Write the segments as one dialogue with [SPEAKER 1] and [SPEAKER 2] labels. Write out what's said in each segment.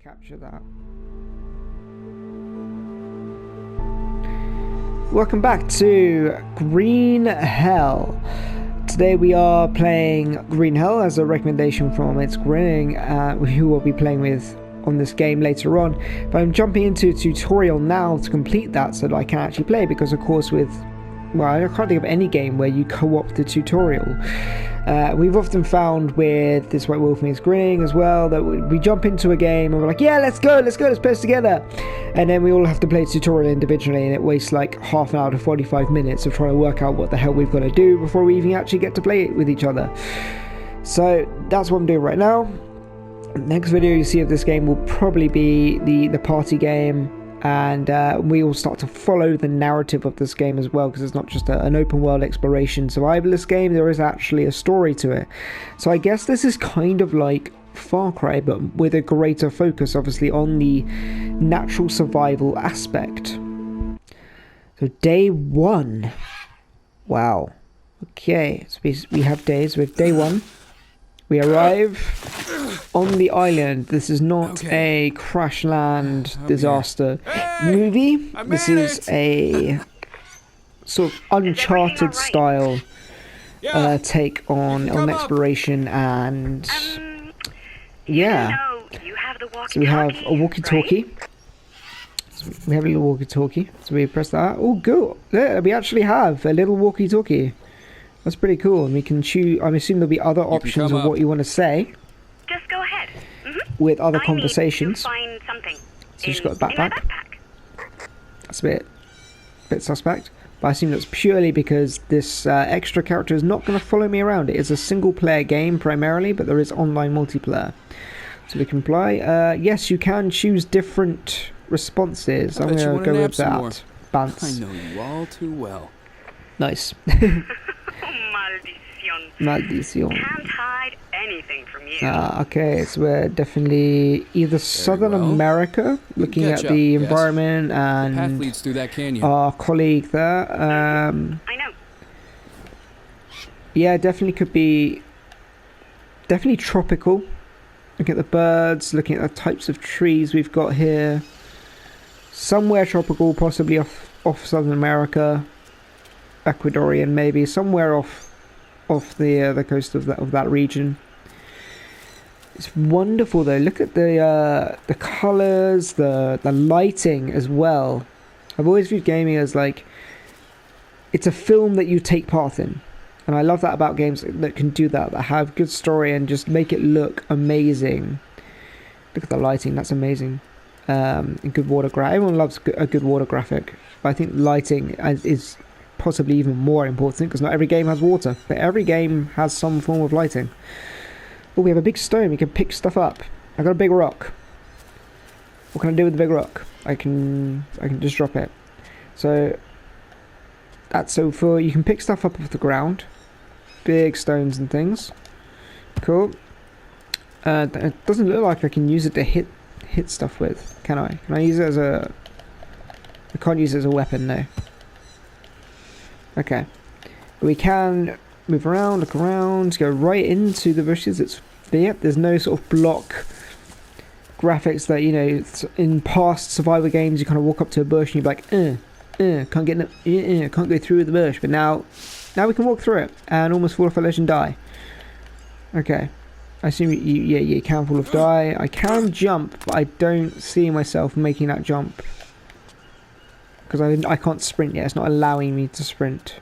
[SPEAKER 1] Capture that. Welcome back to Green Hell. Today we are playing Green Hell as a recommendation from It's Grinning, who we'll be playing with on this game later on. But I'm jumping into a tutorial now to complete that so that I can actually play, because of course with, well, I can't think of any game where you co-op the tutorial. We've often found with this White Wolf Is Grinning as well that we jump into a game and we're like, yeah, let's go, let's play this together. And then we all have to play a tutorial individually, and it wastes like half an hour to 45 minutes of trying to work out what the hell we've got to do before we even actually get to play it with each other. So that's what I'm doing right now. Next video you see of this game will probably be the party game, and we will start to follow the narrative of this game as well, because it's not just an open world exploration survivalist game. There is actually a story to it. So I guess this is kind of like Far Cry, but with a greater focus obviously on the natural survival aspect. So day 1. Wow. Okay, so we have days. With day 1, we arrive on the island. This is not a crash land disaster movie. This is a sort of Uncharted style take on exploration, and yeah. So we have a walkie-talkie. So we have a little walkie-talkie. So we press that. Oh, good. Yeah, we actually have a little walkie-talkie. That's pretty cool. And we can choose. I'm assuming there'll be other options of what you want to say.
[SPEAKER 2] Just go ahead.
[SPEAKER 1] With other conversations.
[SPEAKER 2] Find something
[SPEAKER 1] So she's got a backpack. That's a bit suspect. But I assume that's purely because this extra character is not going to follow me around. It is a single-player game primarily, but there is online multiplayer. So we can apply. Yes, you can choose different responses. I'm going to go with that. Bounce.
[SPEAKER 3] I know you all too well.
[SPEAKER 1] Nice.
[SPEAKER 2] Maldición.
[SPEAKER 1] Maldición.
[SPEAKER 2] Can't hide anything from you.
[SPEAKER 1] Okay, so we're definitely either Southern America, looking at the environment, and
[SPEAKER 3] the path leads through that canyon.
[SPEAKER 1] Our colleague there.
[SPEAKER 2] I know.
[SPEAKER 1] Yeah, definitely could be. Definitely tropical. Looking at the birds, looking at the types of trees we've got here. Somewhere tropical, possibly off Southern America. Ecuadorian, maybe somewhere off the coast of that region. It's wonderful though. Look at the colors, the lighting as well. I've always viewed gaming as like it's a film that you take part in, and I love that about games that can do that have good story and just make it look amazing. Look at the lighting, that's amazing. And good water graphic. Everyone loves a good water graphic, but I think lighting is possibly even more important, because not every game has water, but every game has some form of lighting. Oh, we have a big stone. We can pick stuff up. I got a big rock. What can I do with the big rock? I can just drop it. So that's so for you can pick stuff up off the ground, big stones and things. Cool. It doesn't look like I can use it to hit stuff with. Can I? Can I use it as a? I can't use it as a weapon, no. Okay, we can move around, look around, go right into the bushes. There's no sort of block graphics that, you know, in past survival games you kind of walk up to a bush and you're like, can't get no, can't go through the bush. But now we can walk through it and almost fall off a ledge and die. Okay, I assume you can fall off, die. I can jump, but I don't see myself making that jump. Because I can't sprint yet. It's not allowing me to sprint.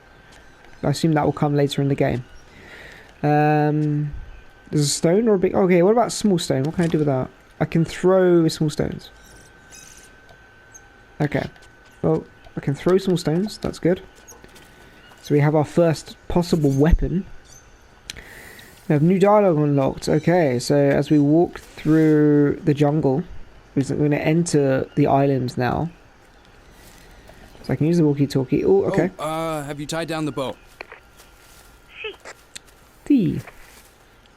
[SPEAKER 1] I assume that will come later in the game. There's a stone or a big... Okay, what about a small stone? What can I do with that? I can throw small stones. Okay. Well, I can throw small stones. That's good. So we have our first possible weapon. We have new dialogue unlocked. Okay, so as we walk through the jungle, we're going to enter the island now. So I can use the walkie-talkie. Oh, okay.
[SPEAKER 3] Have you tied down the bow?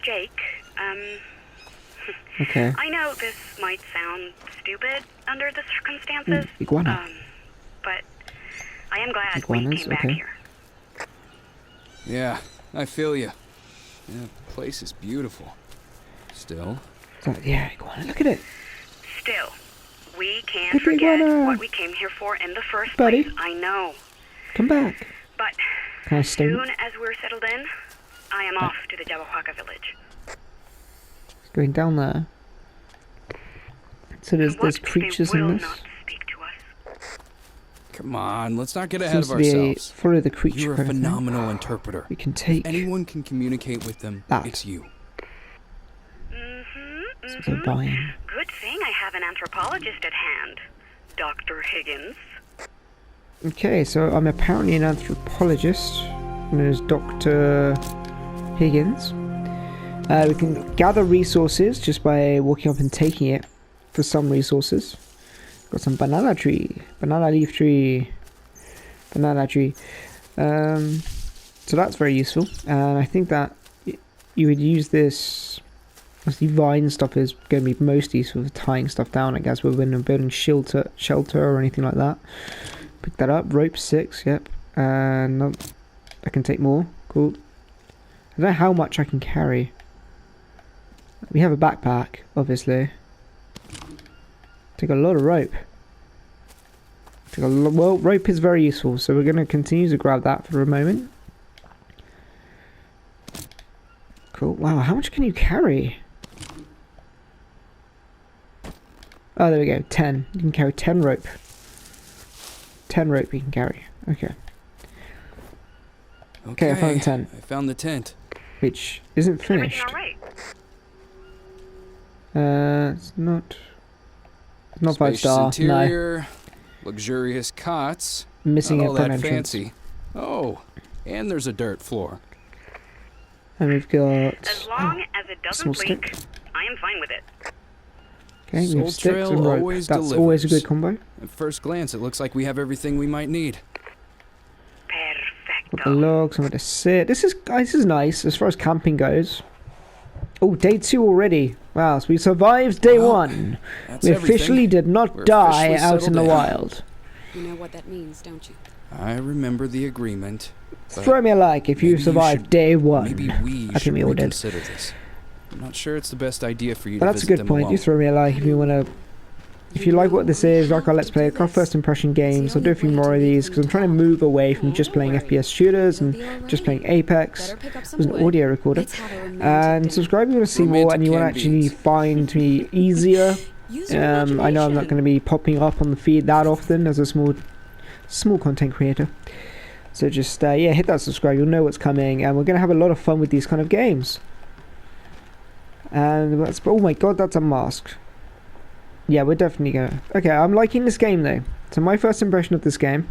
[SPEAKER 2] Jake,
[SPEAKER 1] Okay.
[SPEAKER 2] I know this might sound stupid under the circumstances.
[SPEAKER 1] Iguana.
[SPEAKER 2] But I am glad
[SPEAKER 1] Iguanas,
[SPEAKER 2] we came back here.
[SPEAKER 3] Yeah, I feel you. Yeah, the place is beautiful. Still.
[SPEAKER 1] So, yeah, iguana. Look at it.
[SPEAKER 2] Still, we can't
[SPEAKER 1] Good
[SPEAKER 2] forget
[SPEAKER 1] iguana.
[SPEAKER 2] what we came here for in the first
[SPEAKER 1] Buddy.
[SPEAKER 2] place. I know.
[SPEAKER 1] Come back.
[SPEAKER 2] But
[SPEAKER 1] Can I stay?
[SPEAKER 2] soon as we're settled in, I am off to the Jawahuaca village.
[SPEAKER 1] Going down there. So there's
[SPEAKER 2] What if
[SPEAKER 1] creatures
[SPEAKER 2] they will
[SPEAKER 1] in this.
[SPEAKER 2] not speak to us?
[SPEAKER 3] Come on, let's not get ahead
[SPEAKER 1] Seems
[SPEAKER 3] of
[SPEAKER 1] to be a
[SPEAKER 3] ourselves.
[SPEAKER 1] follow the creature
[SPEAKER 3] You're a
[SPEAKER 1] kind of thing.
[SPEAKER 3] phenomenal interpreter.
[SPEAKER 1] We can take
[SPEAKER 3] Anyone can communicate with them.
[SPEAKER 1] that.
[SPEAKER 3] It's you.
[SPEAKER 1] so buying.
[SPEAKER 2] Good thing I have an anthropologist at hand, Dr. Higgins.
[SPEAKER 1] Okay, so I'm apparently an anthropologist known as Dr. Higgins. We can gather resources just by walking up and taking it for some resources. Got some banana tree, banana leaf tree, banana tree. So that's very useful. And I think that you would use this. Obviously, vine stuff is going to be most useful for tying stuff down, I guess, when we're building shelter or anything like that. Pick that up. Rope 6, yep. And I can take more. Cool. I don't know how much I can carry. We have a backpack, obviously. Take a lot of rope. Well, rope is very useful, so we're going to continue to grab that for a moment. Cool. Wow, how much can you carry? Oh, there we go. 10. You can carry 10 rope. 10 rope you can carry. Okay. Okay, I found 10.
[SPEAKER 3] I found the tent.
[SPEAKER 1] Which isn't
[SPEAKER 2] Is everything
[SPEAKER 1] finished.
[SPEAKER 2] all right?
[SPEAKER 1] It's not 5
[SPEAKER 3] Spacious
[SPEAKER 1] star. No.
[SPEAKER 3] interior, luxurious cots.
[SPEAKER 1] Missing
[SPEAKER 3] Not
[SPEAKER 1] a
[SPEAKER 3] all
[SPEAKER 1] front
[SPEAKER 3] that
[SPEAKER 1] entrance.
[SPEAKER 3] fancy. Oh, and there's a dirt floor.
[SPEAKER 1] And we've got...
[SPEAKER 2] As long as it
[SPEAKER 1] small
[SPEAKER 2] doesn't leak,
[SPEAKER 1] stick.
[SPEAKER 2] I am fine with it.
[SPEAKER 1] Okay, we
[SPEAKER 3] Soul
[SPEAKER 1] have sticks
[SPEAKER 3] Trail
[SPEAKER 1] and rope.
[SPEAKER 3] always
[SPEAKER 1] That's always a
[SPEAKER 3] delivers.
[SPEAKER 1] good combo.
[SPEAKER 3] At first glance, it looks like we have everything we might need.
[SPEAKER 1] Got the
[SPEAKER 2] Perfecto.
[SPEAKER 1] log, somewhere to sit. This is nice as far as camping goes. Oh, day 2 already. Wow, so we survived day
[SPEAKER 3] Well,
[SPEAKER 1] 1.
[SPEAKER 3] That's
[SPEAKER 1] We
[SPEAKER 3] everything.
[SPEAKER 1] officially did not
[SPEAKER 3] We're
[SPEAKER 1] die
[SPEAKER 3] officially
[SPEAKER 1] out in
[SPEAKER 3] settled
[SPEAKER 1] the
[SPEAKER 3] in.
[SPEAKER 1] wild.
[SPEAKER 4] You know what that means, don't you?
[SPEAKER 3] I remember the agreement. But
[SPEAKER 1] Throw me a like if you
[SPEAKER 3] maybe you
[SPEAKER 1] survived
[SPEAKER 3] should-
[SPEAKER 1] day 1.
[SPEAKER 3] Maybe we
[SPEAKER 1] I
[SPEAKER 3] should
[SPEAKER 1] think we all did.
[SPEAKER 3] reconsider this. I'm not sure it's the best idea for you
[SPEAKER 1] But
[SPEAKER 3] to
[SPEAKER 1] that's a
[SPEAKER 3] visit
[SPEAKER 1] good
[SPEAKER 3] them
[SPEAKER 1] point.
[SPEAKER 3] alone.
[SPEAKER 1] You throw me a like if you want to. If you like what this is, like our Let's Play, our first impression games, I'll do a few more of these because I'm trying to move away from just playing FPS shooters and just playing Apex.
[SPEAKER 4] Better pick up some
[SPEAKER 1] There's an
[SPEAKER 4] wood.
[SPEAKER 1] audio recorder.
[SPEAKER 4] Let's have a romantic
[SPEAKER 1] And
[SPEAKER 4] dinner.
[SPEAKER 1] subscribe if you want to see more
[SPEAKER 3] Romantic
[SPEAKER 1] and you want to
[SPEAKER 3] canned
[SPEAKER 1] actually
[SPEAKER 3] beans.
[SPEAKER 1] find me easier.
[SPEAKER 4] Use your
[SPEAKER 1] I know I'm not
[SPEAKER 4] imagination.
[SPEAKER 1] going to be popping up on the feed that often as a small content creator. So just, yeah, hit that subscribe. You'll know what's coming. And we're going to have a lot of fun with these kind of games. And that's, oh my god, that's a mask. Yeah, we're definitely going to... Okay, I'm liking this game though. So my first impression of this game.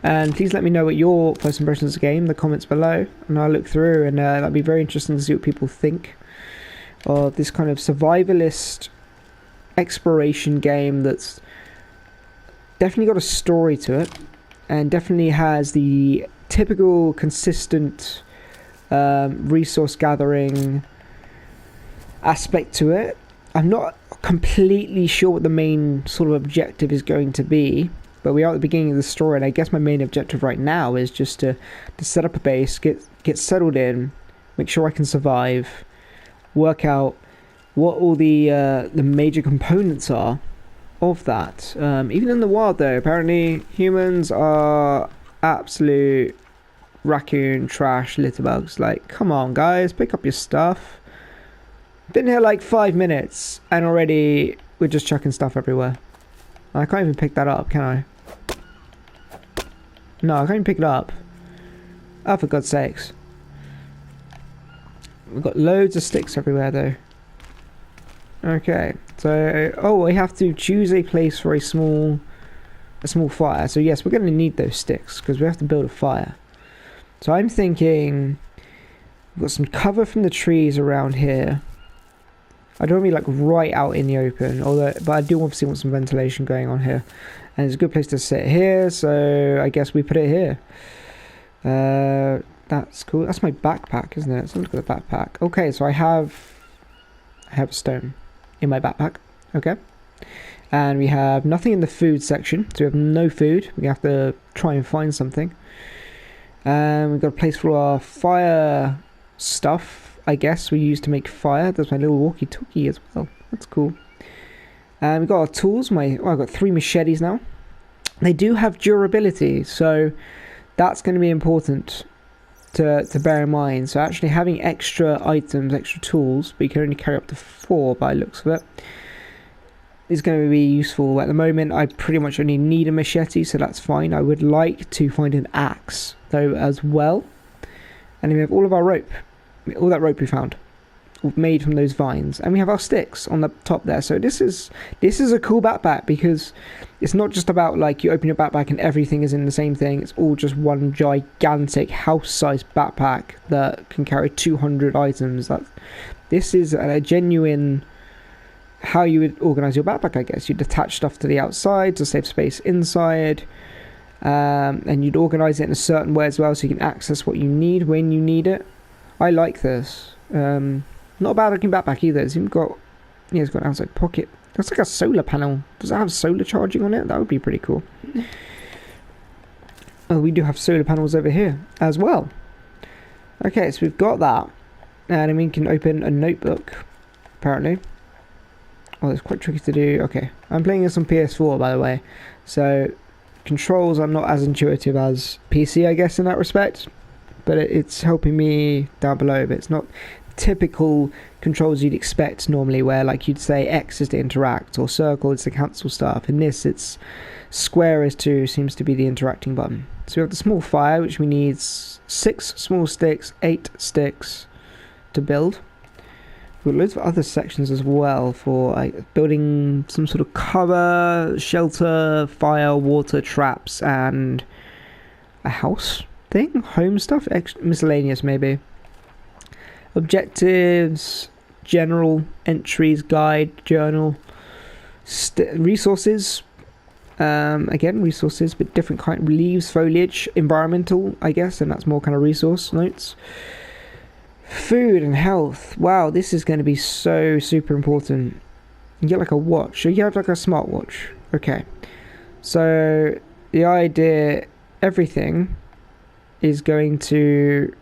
[SPEAKER 1] And please let me know what your first impressions of the game in the comments below. And I'll look through and that'd be very interesting to see what people think of this kind of survivalist exploration game that's definitely got a story to it. And definitely has the typical consistent resource gathering aspect to it. I'm not completely sure what the main sort of objective is going to be, but we are at the beginning of the story, and I guess my main objective right now is just to set up a base, get settled in, make sure I can survive, work out what all the major components are of that. Even in the wild though, apparently humans are absolute raccoon trash litterbugs. Like, come on guys, pick up your stuff. Been here like 5 minutes and already we're just chucking stuff everywhere. I can't even pick that up, can I? No, I can't even pick it up. Oh, for God's sakes. We've got loads of sticks everywhere though. Okay, so we have to choose a place for a small fire. So yes, we're going to need those sticks because we have to build a fire. So I'm thinking we've got some cover from the trees around here. I don't want to be like right out in the open, but I do obviously want some ventilation going on here. And it's a good place to sit here, so I guess we put it here. That's cool. That's my backpack, isn't it? Someone's got a backpack. Okay, so I have a stone in my backpack. Okay. And we have nothing in the food section, so we have no food. We have to try and find something. And we've got a place for our fire stuff, I guess we use to make fire. There's my little walkie-talkie as well. That's cool. And we've got our tools. I've got 3 machetes now. They do have durability, so that's going to be important to bear in mind. So actually having extra items, extra tools, but you can only carry up to 4 by the looks of it, is going to be useful. At the moment, I pretty much only need a machete, so that's fine. I would like to find an axe, though, as well. And then we have all of our rope. All that rope we found, made from those vines, and we have our sticks on the top there. So this is a cool backpack, because it's not just about like you open your backpack and everything is in the same thing. It's all just one gigantic house-sized backpack that can carry 200 items. This is a genuine how you would organize your backpack, I guess. You'd attach stuff to the outside to save space inside, and you'd organize it in a certain way as well, so you can access what you need when you need it. I like this. Not a bad looking backpack either. It's got an outside pocket. Looks like a solar panel. Does it have solar charging on it? That would be pretty cool. Oh, we do have solar panels over here as well. Okay, so we've got that. And then we can open a notebook, apparently. Oh, it's quite tricky to do. Okay, I'm playing this on PS4, by the way. So, controls are not as intuitive as PC, I guess, in that respect. But it's helping me down below. But it's not typical controls you'd expect normally, where like you'd say X is to interact or circle is to cancel stuff. In this, it's square is to seems to be the interacting button. So we have the small fire, which we need 6 small sticks, 8 sticks to build. We've got loads of other sections as well for building some sort of cover, shelter, fire, water, traps, and a house thing, home stuff, miscellaneous maybe. Objectives, general entries, guide, journal, resources. Again, resources, but different kind. Leaves, foliage, environmental, I guess, and that's more kind of resource notes. Food and health. Wow, this is going to be so super important. You get like a watch. So you have like a smartwatch. Okay. So the idea, everything is going to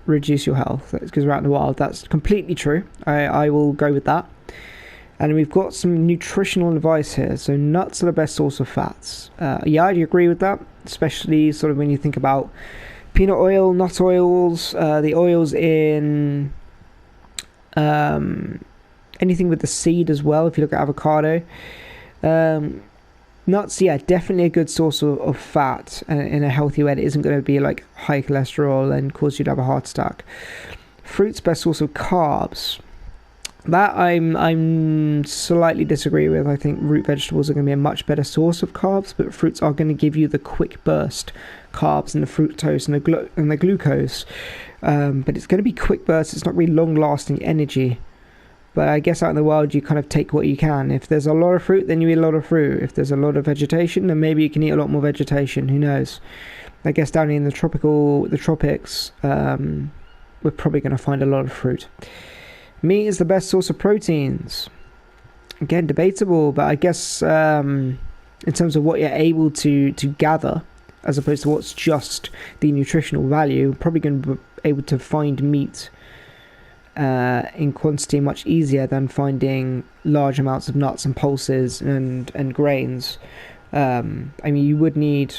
[SPEAKER 1] reduce your health. That's because we're out in the wild. That's completely true. I will go with that. And we've got some nutritional advice here. So nuts are the best source of fats. Yeah, I agree with that. Especially sort of when you think about peanut oil, nut oils, the oils in anything with the seed as well. If you look at avocado, nuts, yeah, definitely a good source of fat in a healthy way. It isn't going to be like high cholesterol and cause you to have a heart attack. Fruits, best source of carbs. That I'm slightly disagree with. I think root vegetables are going to be a much better source of carbs, but fruits are going to give you the quick burst carbs and the fructose and the glucose. But it's going to be quick bursts. It's not really long-lasting energy. But I guess out in the wild, you kind of take what you can. If there's a lot of fruit, then you eat a lot of fruit. If there's a lot of vegetation, then maybe you can eat a lot more vegetation. Who knows? I guess down in the tropics, we're probably going to find a lot of fruit. Meat is the best source of proteins. Again, debatable, but I guess in terms of what you're able to gather, as opposed to what's just the nutritional value, probably going to be able to find meat in quantity much easier than finding large amounts of nuts and pulses and grains. I mean, you would need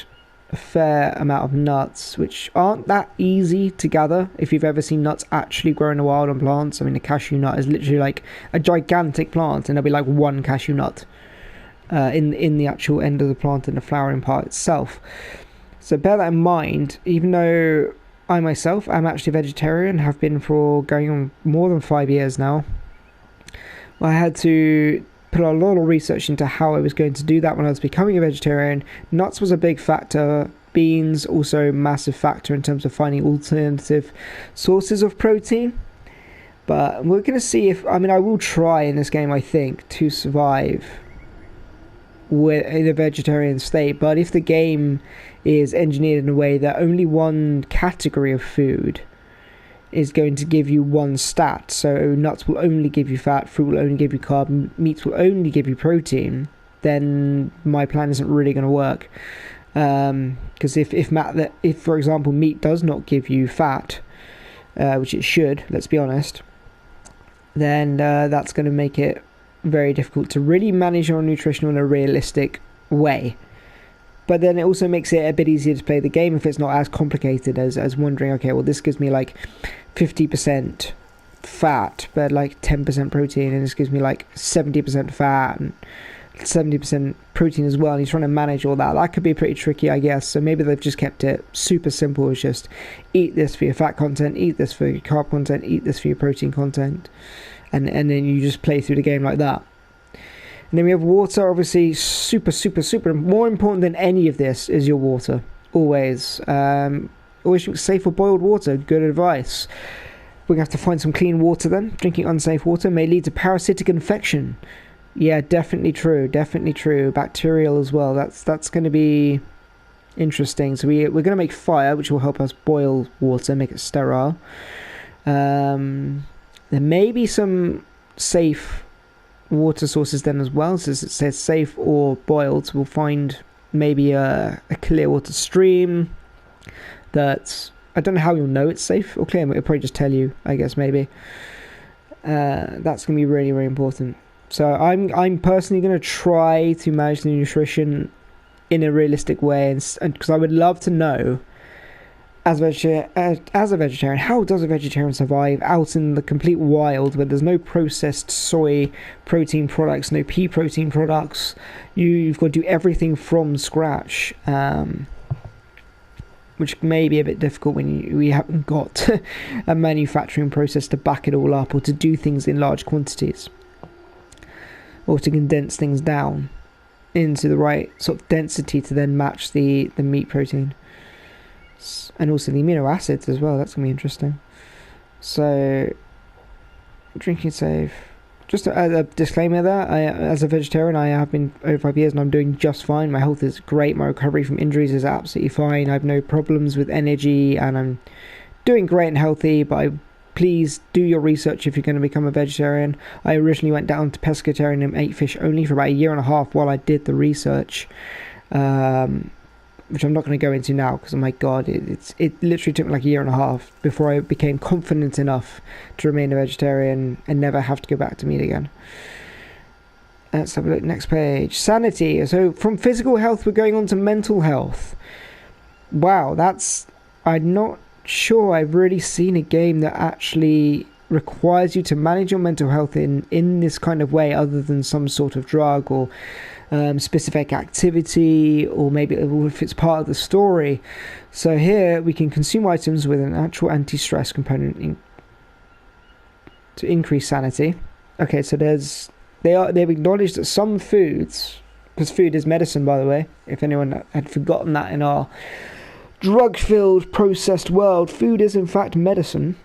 [SPEAKER 1] a fair amount of nuts, which aren't that easy to gather. If you've ever seen nuts actually grow in the wild on plants, I mean, a cashew nut is literally like a gigantic plant, and there'll be like one cashew nut in the actual end of the plant and the flowering part itself. So bear that in mind. Even though I myself am actually vegetarian, have been for going on more than 5 years now, I had to put a lot of research into how I was going to do that when I was becoming a vegetarian. Nuts was a big factor. Beans also a massive factor in terms of finding alternative sources of protein. But we're going to see if, I mean, I will try in this game, I think, to survive in a vegetarian state. But if the game is engineered in a way that only one category of food is going to give you one stat, so nuts will only give you fat, fruit will only give you carb, meat will only give you protein, then my plan isn't really going to work. Because if for example meat does not give you fat, which it should, let's be honest, then that's going to make it very difficult to really manage your nutrition in a realistic way. But then it also makes it a bit easier to play the game if it's not as complicated as wondering, okay, well, this gives me like 50% fat, but like 10% protein, and this gives me like 70% fat and 70% protein as well, and he's trying to manage all that. That could be pretty tricky, I guess. So maybe they've just kept it super simple. It's just eat this for your fat content, eat this for your carb content, eat this for your protein content, and then you just play through the game like that. And then we have water, obviously super more important than any of this is your water. Always drink safe or boiled water. Good advice. We're going to have to find some clean water then. Drinking unsafe water may lead to parasitic infection. Yeah, definitely true. Bacterial as well. That's going to be interesting. So we're going to make fire, which will help us boil water, make it sterile. There may be some safe water sources then as well. So it says safe or boiled. So we'll find maybe a clear water stream that's... I don't know how you'll know it's safe or clear, but it'll probably just tell you, I guess, maybe. That's going to be really, really important. So I'm personally going to try to manage the nutrition in a realistic way, and because I would love to know, as a vegetarian, how does a vegetarian survive out in the complete wild where there's no processed soy protein products, no pea protein products? You've got to do everything from scratch. Which may be a bit difficult when we haven't got a manufacturing process to back it all up, or to do things in large quantities, or to condense things down into the right sort of density to then match the meat protein, and also the amino acids as well. That's going to be interesting. So, drinking safe. Just a disclaimer there, as a vegetarian, I have been over 5 years and I'm doing just fine. My health is great. My recovery from injuries is absolutely fine. I have no problems with energy and I'm doing great and healthy, but please do your research if you're going to become a vegetarian. I originally went down to pescatarian and ate fish only for about 1.5 years while I did the research, which I'm not going to go into now because, oh my god, it literally took me like 1.5 years before I became confident enough to remain a vegetarian and never have to go back to meat again. Let's have a look. Next page. Sanity. So from physical health, we're going on to mental health. Wow, I'm not sure I've really seen a game that actually requires you to manage your mental health in this kind of way, other than some sort of drug or specific activity, or maybe if it's part of the story. So here we can consume items with an actual anti-stress component to increase sanity. Okay, so they've acknowledged that some foods, because food is medicine, by the way, if anyone had forgotten that in our drug-filled processed world, food is in fact medicine.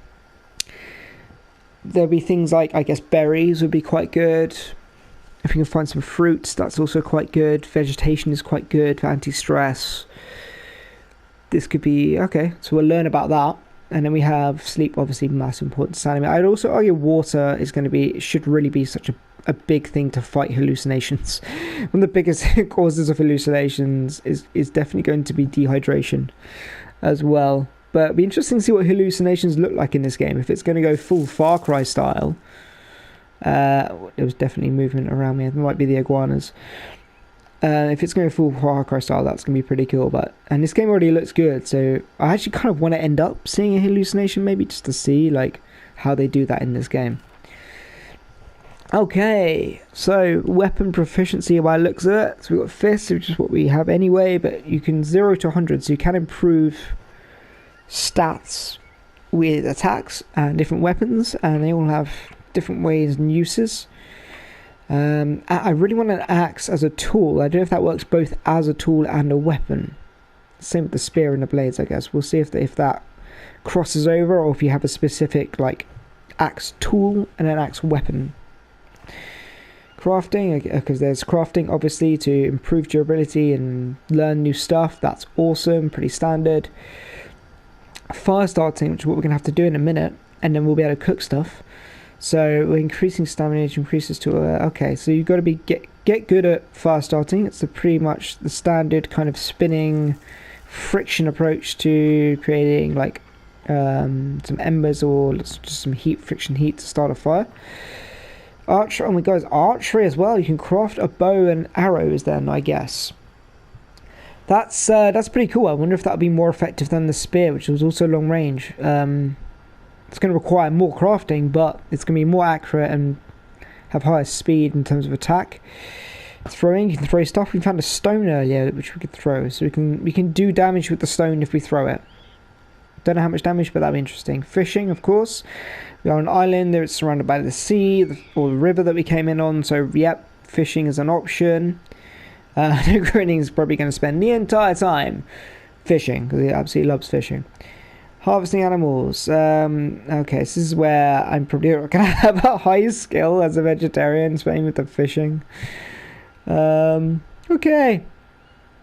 [SPEAKER 1] There'll be things like, I guess, berries would be quite good. If you can find some fruits, that's also quite good. Vegetation is quite good for anti-stress. This could be... okay, so we'll learn about that. And then we have sleep, obviously, massive importance to anime. I'd also argue water should really be such a big thing to fight hallucinations. One of the biggest causes of hallucinations is definitely going to be dehydration as well. But it'd be interesting to see what hallucinations look like in this game. If it's going to go full Far Cry style... there was definitely movement around me. It might be the iguanas. If it's going full Far Cry style, that's going to be pretty cool. And this game already looks good, so I actually kind of want to end up seeing a hallucination, maybe just to see like how they do that in this game. Okay, so weapon proficiency by the looks of it. So we've got fists, which is what we have anyway, but you can 0 to 100, so you can improve stats with attacks and different weapons, and they all have different ways and uses. I really want an axe as a tool. I don't know if that works both as a tool and a weapon. Same with the spear and the blades, I guess. We'll see if that crosses over, or if you have a specific like axe tool and an axe weapon. Crafting, because there's crafting obviously to improve durability and learn new stuff. That's awesome, pretty standard. Fire starting, which is what we're going to have to do in a minute, and then we'll be able to cook stuff. So we're increasing stamina, which increases to okay. So you've got to get good at fire starting. It's pretty much the standard kind of spinning friction approach to creating like some embers or just some friction heat to start a fire. Archer, oh my god, archery as well. You can craft a bow and arrows then, I guess. That's pretty cool. I wonder if that would be more effective than the spear, which was also long range. It's going to require more crafting, but it's going to be more accurate and have higher speed in terms of attack. Throwing, you can throw stuff. We found a stone earlier which we could throw, so we can do damage with the stone if we throw it. Don't know how much damage, but that'd be interesting. Fishing, of course. We are on an island there. It's surrounded by the sea or the river that we came in on. So, yep, fishing is an option. Grinning is probably going to spend the entire time fishing because he absolutely loves fishing. Harvesting animals. Okay, so this is where I'm probably going to have a high skill as a vegetarian, playing with the fishing. Okay.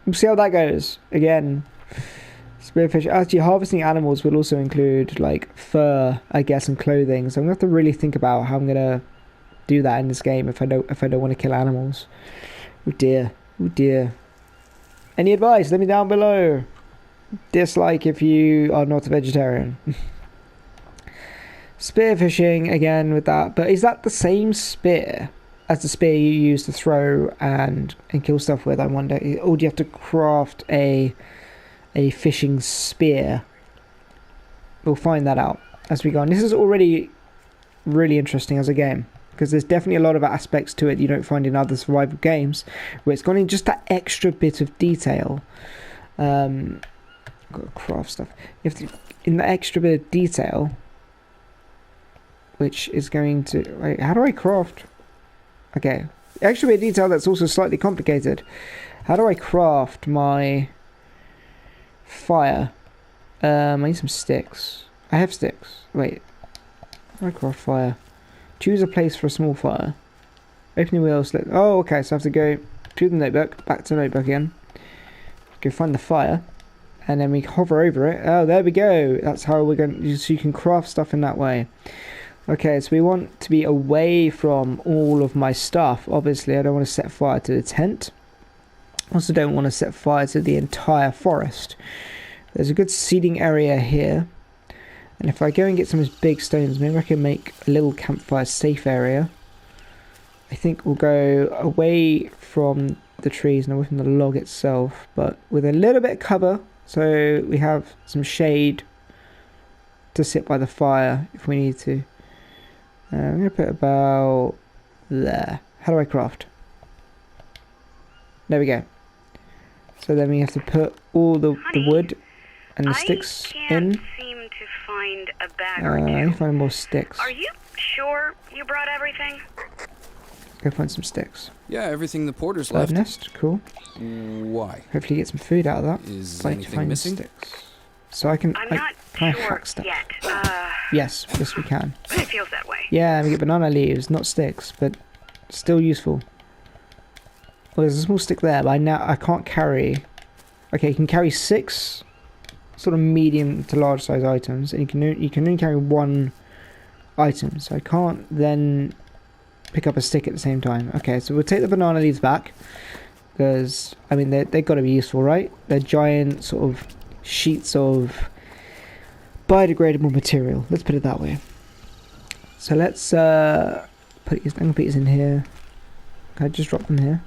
[SPEAKER 1] We'll see how that goes. Again. Spearfish. Actually, harvesting animals will also include like fur, I guess, and clothing. So I'm gonna have to really think about how I'm gonna do that in this game if I don't want to kill animals. Oh dear, oh dear. Any advice? Let me down below. Dislike if you are not a vegetarian. Spearfishing again with that, but is that the same spear as the spear you use to throw and kill stuff with? I wonder. Or do you have to craft a fishing spear? We'll find that out as we go on. This is already really interesting as a game because there's definitely a lot of aspects to it you don't find in other survival games where it's gone in just that extra bit of detail. Got to craft stuff. You have to, in the extra bit of detail, which is going to... Wait, how do I craft? Okay. Extra bit of detail that's also slightly complicated. How do I craft my... fire? I need some sticks. I have sticks. Wait. I craft fire. Choose a place for a small fire. Open the wheel. Oh, okay. So I have to go to the notebook. Back to the notebook again. Go find the fire. And then we hover over it. Oh, there we go. That's how we're going to... So you can craft stuff in that way. Okay, so we want to be away from all of my stuff. Obviously, I don't want to set fire to the tent. Also don't want to set fire to the entire forest. There's a good seating area here. And if I go and get some of those big stones, maybe I can make a little campfire safe area. I think we'll go away from the trees and away from the log itself, but with a little bit of cover, so we have some shade to sit by the fire if we need to. I'm going to put about there. How do I craft? There we go. So then we have to put all the wood and the sticks
[SPEAKER 2] I
[SPEAKER 1] in.
[SPEAKER 2] can't seem to find a bag or
[SPEAKER 1] I need
[SPEAKER 2] two.
[SPEAKER 1] to find more sticks.
[SPEAKER 2] Are you sure you brought everything?
[SPEAKER 1] Go find some sticks.
[SPEAKER 3] Yeah, everything the porters
[SPEAKER 1] Bird
[SPEAKER 3] left.
[SPEAKER 1] nest, cool.
[SPEAKER 3] Why?
[SPEAKER 1] Hopefully get some food out of that.
[SPEAKER 3] Is
[SPEAKER 1] Like to
[SPEAKER 3] anything
[SPEAKER 1] find
[SPEAKER 3] missing?
[SPEAKER 1] sticks. So I can,
[SPEAKER 2] I'm
[SPEAKER 1] can
[SPEAKER 2] not
[SPEAKER 1] I
[SPEAKER 2] sure
[SPEAKER 1] hack stuff?
[SPEAKER 2] yet.
[SPEAKER 1] Yes, yes we can.
[SPEAKER 2] But it feels that way.
[SPEAKER 1] Yeah, we get banana leaves, not sticks, but still useful. Well, there's a small stick there, but I can't carry. Okay, you can carry 6 sort of medium to large size items, and you can only carry 1 item. So I can't then pick up a stick at the same time. Okay, so we'll take the banana leaves back because I mean they've got to be useful, right? They're giant sort of sheets of biodegradable material. Let's put it that way. So let's put these. I'm gonna put these in here. Can I just drop them here?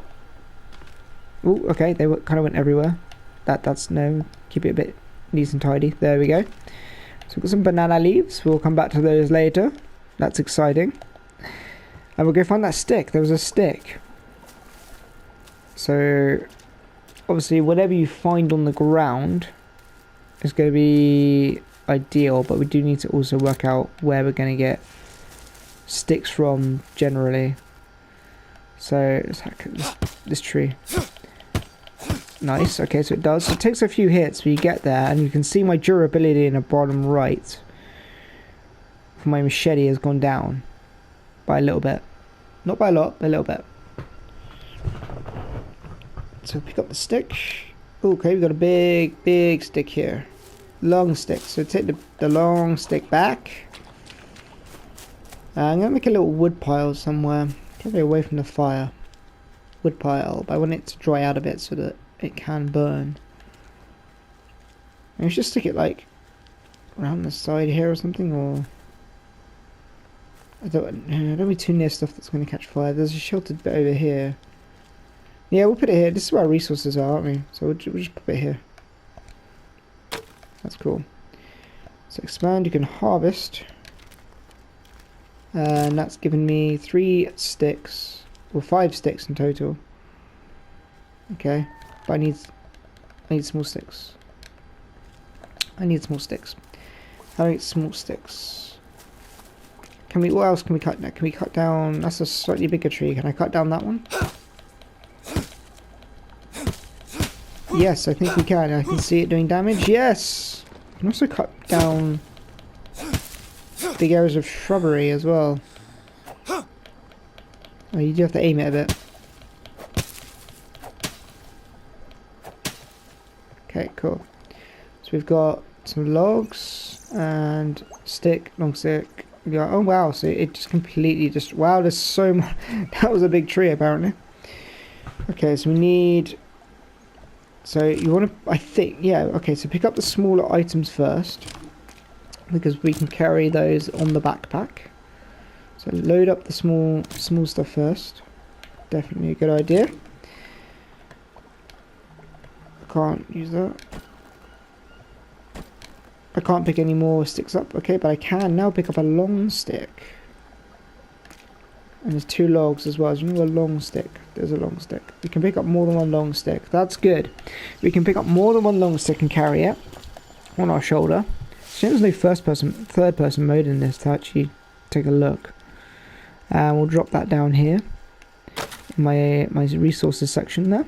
[SPEAKER 1] Oh, okay. They kind of went everywhere. That's no. Keep it a bit nice and tidy. There we go. So we've got some banana leaves. We'll come back to those later. That's exciting. And we'll go find that stick. There was a stick. So obviously, whatever you find on the ground is going to be ideal, but we do need to also work out where we're going to get sticks from generally. So let's hack this tree. Nice. Okay, so it does. It takes a few hits, but you get there, and you can see my durability in the bottom right for my machete has gone down by a little bit. Not by a lot, but a little bit. So pick up the stick. Okay, we've got a big stick here. Long stick. So take the long stick back. I'm going to make a little wood pile somewhere. Probably away from the fire. Wood pile. But I want it to dry out a bit so that it can burn. Maybe just stick it like around the side here or something, or I don't be too near stuff that's going to catch fire. There's a sheltered bit over here. Yeah, we'll put it here. This is where our resources are, aren't we? So we'll just put it here. That's cool. So expand, you can harvest. And that's given me 3 sticks. Well, 5 sticks in total. Okay. But I need small sticks. I need small sticks. I need small sticks. Can we, what else can we cut now? Can we cut down, that's a slightly bigger tree. Can I cut down that one? Yes, I think we can. I can see it doing damage. Yes! I can also cut down big areas of shrubbery as well. Oh, you do have to aim it a bit. Okay, cool. So we've got some logs and stick, long stick. We got, oh wow, so it just completely just, wow, there's so much. That was a big tree apparently. Okay, so we need, so you want to, I think, yeah, okay, so pick up the smaller items first, because we can carry those on the backpack. So load up the small stuff first. Definitely a good idea. Can't use that. I can't pick any more sticks up, okay, but I can now pick up a long stick. And there's 2 logs as well. There's another long stick. There's a long stick. We can pick up more than 1 long stick. That's good. We can pick up more than 1 long stick and carry it on our shoulder. So there's no third person mode in this to actually take a look. And we'll drop that down here in my resources section there.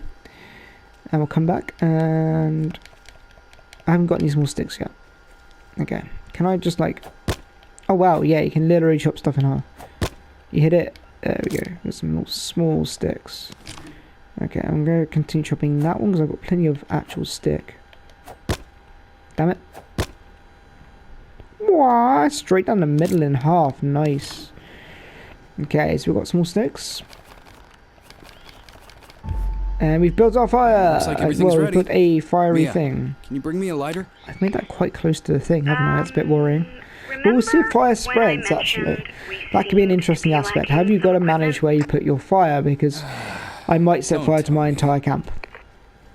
[SPEAKER 1] And we'll come back, and I haven't got any small sticks yet. Okay, can I just like, oh wow, yeah, you can literally chop stuff in half. You hit it, there we go, there's some more small sticks. Okay, I'm going to continue chopping that one because I've got plenty of actual stick. Damn it. Wow, straight down the middle in half, nice. Okay, so we've got small sticks. And we've built our fire!
[SPEAKER 3] Looks like everything's
[SPEAKER 1] well,
[SPEAKER 3] ready.
[SPEAKER 1] We've put a fiery
[SPEAKER 3] Mia,
[SPEAKER 1] thing.
[SPEAKER 3] Can you bring me a lighter?
[SPEAKER 1] I've made that quite close to the thing, haven't I? That's a bit worrying. But we'll see if fire spreads, actually. That could be an interesting aspect. How have you got to manage where you put your fire? Because I might set fire to my entire camp,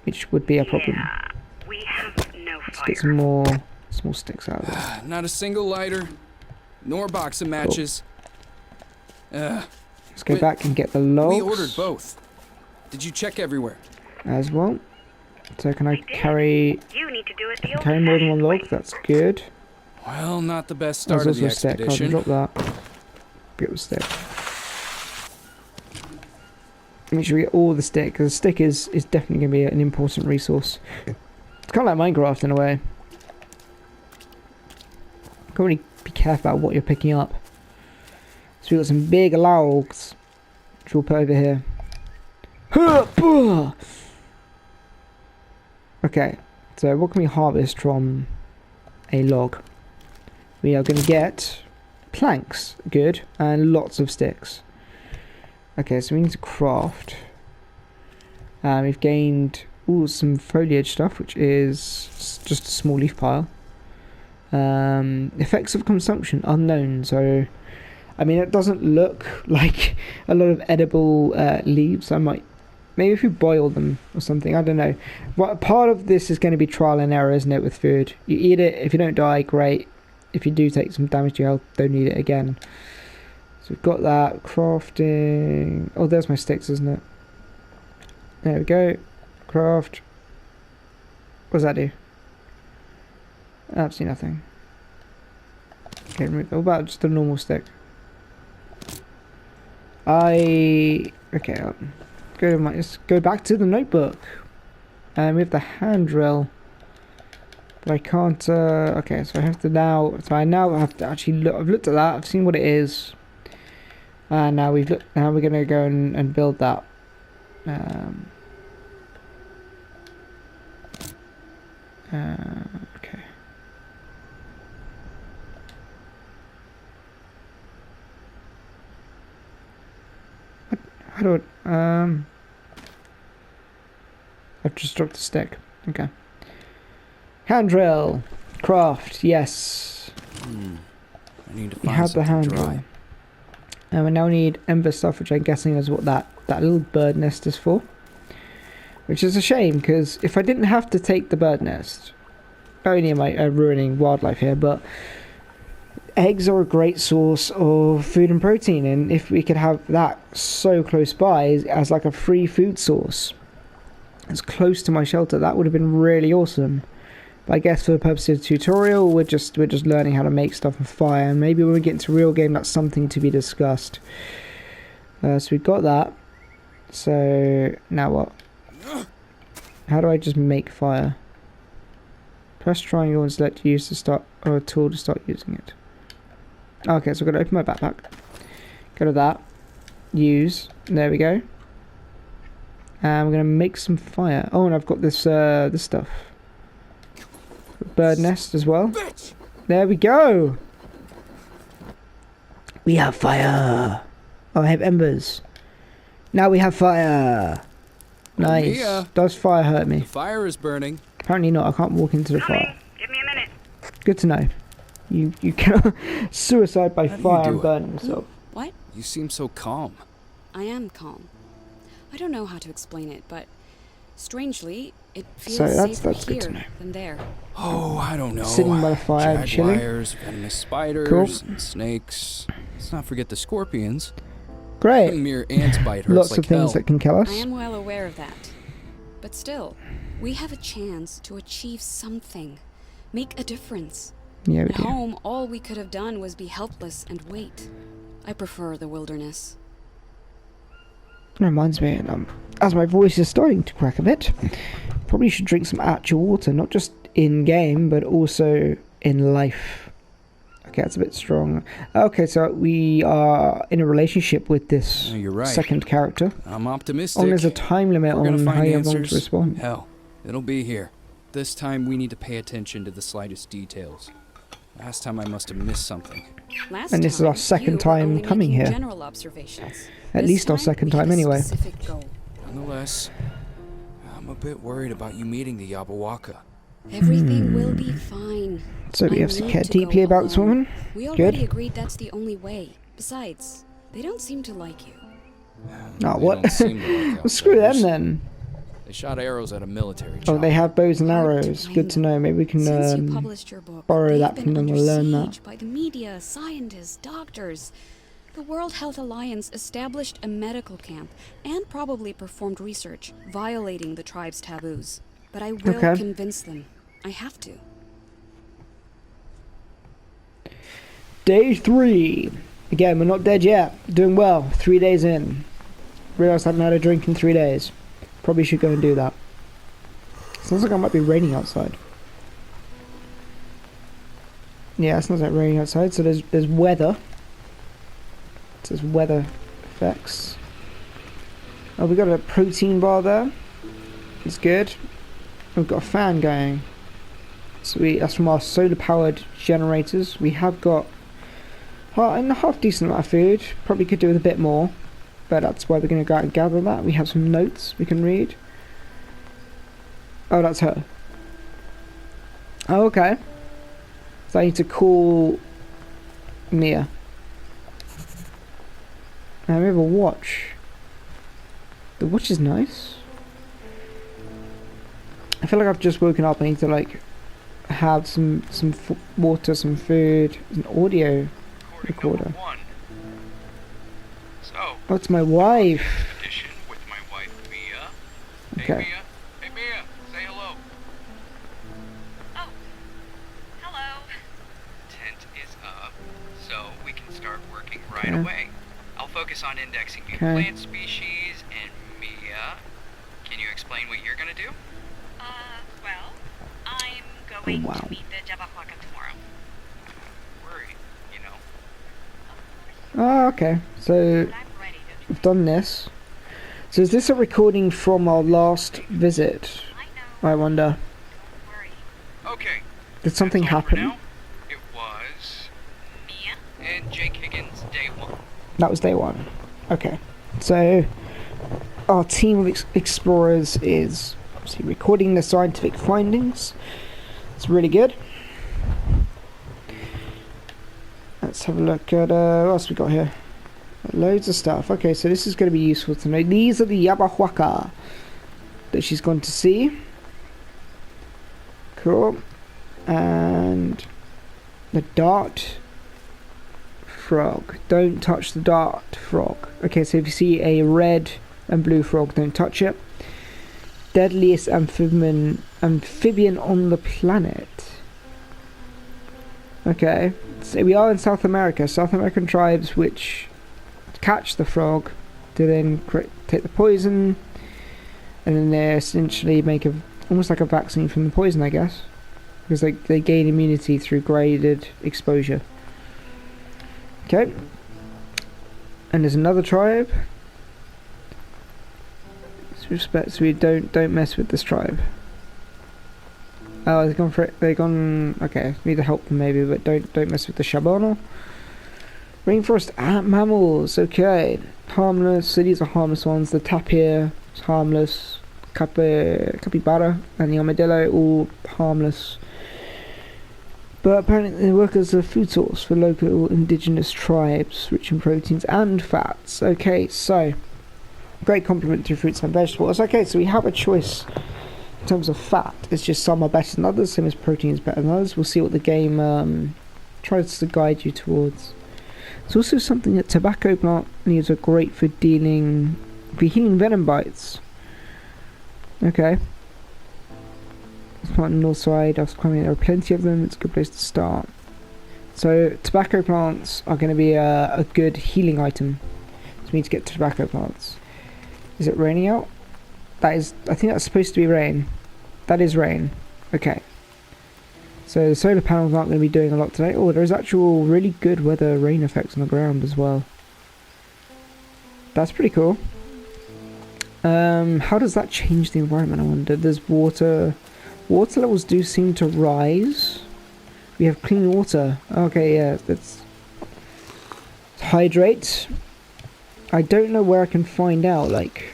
[SPEAKER 1] which would be a problem.
[SPEAKER 2] Yeah, we have no
[SPEAKER 1] Let's
[SPEAKER 2] fire.
[SPEAKER 1] get some more small sticks out of this.
[SPEAKER 3] Not a single lighter, nor box of matches.
[SPEAKER 1] Let's go back and get the logs.
[SPEAKER 3] We ordered both. Did you check everywhere?
[SPEAKER 1] As well. So can I carry
[SPEAKER 2] You need to do it the
[SPEAKER 1] carry more than 1 log? That's good.
[SPEAKER 3] Well, not the best start
[SPEAKER 1] There's
[SPEAKER 3] of the
[SPEAKER 1] also a stick. I'll
[SPEAKER 3] expedition.
[SPEAKER 1] drop that. Get the stick. Make sure we get all the stick, because the stick is definitely going to be an important resource. It's kind of like Minecraft in a way. Can't really be careful about what you're picking up. So we've got some big logs, which we'll put over here. Okay, so what can we harvest from a log? We are going to get planks, good, and lots of sticks. Okay, so we need to craft. We've gained some foliage stuff, which is just a small leaf pile. Effects of consumption unknown. So, I mean, it doesn't look like a lot of edible leaves. I might, maybe if you boil them or something, I don't know. But part of this is going to be trial and error, isn't it, with food? You eat it, if you don't die, great. If you do take some damage to your health, don't eat it again. So we've got that. Crafting. Oh, there's my sticks, isn't it? There we go. Craft. What does that do? Absolutely nothing. Okay, what about just a normal stick? Okay, let's go back to the notebook. And we have the hand drill. But I can't, okay, so I have to now, so I now have to actually look, I've looked at that, I've seen what it is. And now we're going to go and build that. Okay. How do I, I've just dropped a stick. Okay. Hand drill. Craft, yes.
[SPEAKER 3] I need to
[SPEAKER 1] We
[SPEAKER 3] find
[SPEAKER 1] have the
[SPEAKER 3] something
[SPEAKER 1] hand
[SPEAKER 3] dry.
[SPEAKER 1] drill. And we now need ember stuff, which I'm guessing is what that little bird nest is for. Which is a shame, because if I didn't have to take the bird nest, not only am I ruining wildlife here, but eggs are a great source of food and protein, and if we could have that so close by as like a free food source, as close to my shelter, that would have been really awesome. But I guess for the purpose of the tutorial, we're just learning how to make stuff on fire, and maybe when we get into real game, that's something to be discussed. So we've got that. So now what? How do I just make fire? Press triangle and select use to start, or a tool to start using it. Okay, so I've got to open my backpack. Go to that. Use. There we go. And we're going to make some fire. Oh, and I've got this this stuff. Bird nest as well. There we go. We have fire. Oh, I have embers. Now we have fire. Nice.
[SPEAKER 3] Mia.
[SPEAKER 1] Does fire hurt me?
[SPEAKER 3] The fire is burning.
[SPEAKER 1] Apparently not. I can't walk into the fire.
[SPEAKER 2] Coming. Give me a minute.
[SPEAKER 1] Good to know. You cannot suicide by
[SPEAKER 3] How do you
[SPEAKER 1] fire
[SPEAKER 3] do
[SPEAKER 1] and
[SPEAKER 3] it?
[SPEAKER 1] burning yourself.
[SPEAKER 4] What?
[SPEAKER 3] You seem so calm.
[SPEAKER 4] I am calm. I don't know how to explain it, but strangely, it feels
[SPEAKER 1] So that's
[SPEAKER 4] safer
[SPEAKER 1] good to
[SPEAKER 4] here
[SPEAKER 1] know.
[SPEAKER 4] than there.
[SPEAKER 3] Oh, I don't know.
[SPEAKER 1] Sitting by the fire and chilling.
[SPEAKER 3] Jaguars, venomous spiders,
[SPEAKER 1] Cool.
[SPEAKER 3] and snakes. Let's not forget the scorpions.
[SPEAKER 1] Great.
[SPEAKER 3] Mere ants bite hurts
[SPEAKER 1] Lots
[SPEAKER 3] like
[SPEAKER 1] of things
[SPEAKER 3] hell.
[SPEAKER 1] that can kill us.
[SPEAKER 4] I am well aware of that. But still, we have a chance to achieve something. Make a difference.
[SPEAKER 1] Yeah, we
[SPEAKER 4] At
[SPEAKER 1] do.
[SPEAKER 4] home, all we could have done was be helpless and wait. I prefer the wilderness.
[SPEAKER 1] That reminds me, as my voice is starting to crack a bit, probably should drink some actual water, not just in game, but also in life. Okay, that's a bit strong. Okay, so we are in a relationship with this
[SPEAKER 3] No, you're right.
[SPEAKER 1] second character.
[SPEAKER 3] I'm optimistic.
[SPEAKER 1] Oh, there's a time limit
[SPEAKER 3] We're gonna
[SPEAKER 1] on how
[SPEAKER 3] find
[SPEAKER 1] you're going to
[SPEAKER 3] answers.
[SPEAKER 1] respond.
[SPEAKER 3] Hell, it'll be here. This time we need to pay attention to the slightest details. Last time I must have missed something.
[SPEAKER 4] Last
[SPEAKER 1] And this is our
[SPEAKER 4] time,
[SPEAKER 1] second
[SPEAKER 4] you were
[SPEAKER 1] time
[SPEAKER 4] only
[SPEAKER 1] coming
[SPEAKER 4] making
[SPEAKER 1] here.
[SPEAKER 4] General observations.
[SPEAKER 1] At
[SPEAKER 4] This
[SPEAKER 1] least our
[SPEAKER 4] time,
[SPEAKER 1] second
[SPEAKER 4] we have
[SPEAKER 1] time
[SPEAKER 4] a
[SPEAKER 1] anyway.
[SPEAKER 4] specific goal.
[SPEAKER 3] Nonetheless, I'm a bit worried about you meeting the Yabawaka.
[SPEAKER 4] Everything will be fine.
[SPEAKER 1] So we
[SPEAKER 4] I
[SPEAKER 1] have to
[SPEAKER 4] need
[SPEAKER 1] care
[SPEAKER 4] go
[SPEAKER 1] deeply about this
[SPEAKER 4] alone.
[SPEAKER 1] woman.
[SPEAKER 4] We
[SPEAKER 1] Good.
[SPEAKER 4] already agreed that's the only way. Besides, they don't seem to like you.
[SPEAKER 1] Oh,
[SPEAKER 3] They
[SPEAKER 1] what?
[SPEAKER 3] don't seem to like
[SPEAKER 1] Well, screw them
[SPEAKER 3] outsiders.
[SPEAKER 1] then.
[SPEAKER 3] They shot arrows at a military
[SPEAKER 1] Oh,
[SPEAKER 3] chopper.
[SPEAKER 1] they have bows and
[SPEAKER 4] Hard to
[SPEAKER 1] arrows.
[SPEAKER 4] blame
[SPEAKER 1] Good to
[SPEAKER 4] them.
[SPEAKER 1] know. Maybe we can
[SPEAKER 4] Since you published your book,
[SPEAKER 1] borrow
[SPEAKER 4] they've
[SPEAKER 1] that
[SPEAKER 4] been
[SPEAKER 1] from them
[SPEAKER 4] under
[SPEAKER 1] and learn that.
[SPEAKER 4] siege by the media, scientists, doctors. The World Health Alliance established a medical camp and probably performed research, violating the tribe's taboos. But I will
[SPEAKER 1] Okay.
[SPEAKER 4] convince them. I have to.
[SPEAKER 1] Day 3. Again, we're not dead yet. Doing well. 3 days in. Realised I haven't had a drink in 3 days. Probably should go and do that. Sounds like it might be raining outside. Yeah, it sounds like raining outside. So there's weather. It says weather effects. Oh, we got a protein bar there. It's good. We've got a fan going. So that's from our solar powered generators. We have got a half decent amount of food. Probably could do with a bit more, but that's why we're going to go out and gather that. We have some notes we can read. Oh, that's her. Oh, okay. So I need to call Mia. And we have a watch. The watch is nice. I feel like I've just woken up. I need to like have some water, some food, an audio recorder.
[SPEAKER 5] Number one. So,
[SPEAKER 1] Oh, it's my wife.
[SPEAKER 5] edition with my wife Mia.
[SPEAKER 1] Okay.
[SPEAKER 5] Hey Mia. Hey Mia. Say hello.
[SPEAKER 2] Oh. Hello.
[SPEAKER 5] Tent is up, so we can start working right
[SPEAKER 1] Okay.
[SPEAKER 5] away. I'll focus on indexing new
[SPEAKER 1] Okay.
[SPEAKER 5] plant species, and Mia, can you explain what you're gonna do?
[SPEAKER 2] Well, I'm going
[SPEAKER 1] wow.
[SPEAKER 2] to meet the Jabawaka tomorrow.
[SPEAKER 5] Worry, you know.
[SPEAKER 1] Oh, okay. So
[SPEAKER 2] But I'm ready, don't you?
[SPEAKER 1] we've done this. So is this a recording from our last visit?
[SPEAKER 2] I know.
[SPEAKER 1] I wonder.
[SPEAKER 2] Don't worry.
[SPEAKER 5] Okay.
[SPEAKER 1] Did something
[SPEAKER 5] that's all for
[SPEAKER 1] happen?
[SPEAKER 5] now. It was
[SPEAKER 2] Mia?
[SPEAKER 5] and Jake Higgins, day one.
[SPEAKER 1] That was day 1. Okay. So our team of explorers is obviously recording the scientific findings. It's really good. Let's have a look at what else we got here. Loads of stuff. Okay, so this is going to be useful to know. These are the Yabahuaca that she's gone to see. Cool. And the dart frog. Don't touch the dart frog. Okay, so if you see a red and blue frog, don't touch it. Deadliest amphibian on the planet. Okay, so we are in South America. South American tribes which catch the frog to then take the poison, and then they essentially make almost like a vaccine from the poison, I guess, because they gain immunity through graded exposure. Okay, and there's another tribe. Respect, so we don't mess with this tribe. Oh, they've gone for it. They've gone. Okay, need to help them maybe, but don't mess with the Shabano. Rainforest ant mammals. Okay, harmless. So these are harmless ones. The tapir is harmless. Capybara and the armadillo all harmless. But apparently they work as a food source for local indigenous tribes, rich in proteins and fats. Okay, so great complement to fruits and vegetables. Okay, so we have a choice in terms of fat. It's just some are better than others, same as protein is better than others. We'll see what the game tries to guide you towards. It's also something that tobacco plant leaves are great for healing venom bites. Okay. This plant on the north side, I was climbing, there are plenty of them, it's a good place to start. So tobacco plants are going to be a good healing item. So we need to get to tobacco plants. Is it raining out? That is, I think that's supposed to be rain. That is rain. Okay. So the solar panels aren't going to be doing a lot today. Oh, there's actual really good weather rain effects on the ground as well. That's pretty cool. How does that change the environment, I wonder? There's water. Water levels do seem to rise. We have clean water. Okay, yeah, that's... Hydrate. I don't know where I can find out, like,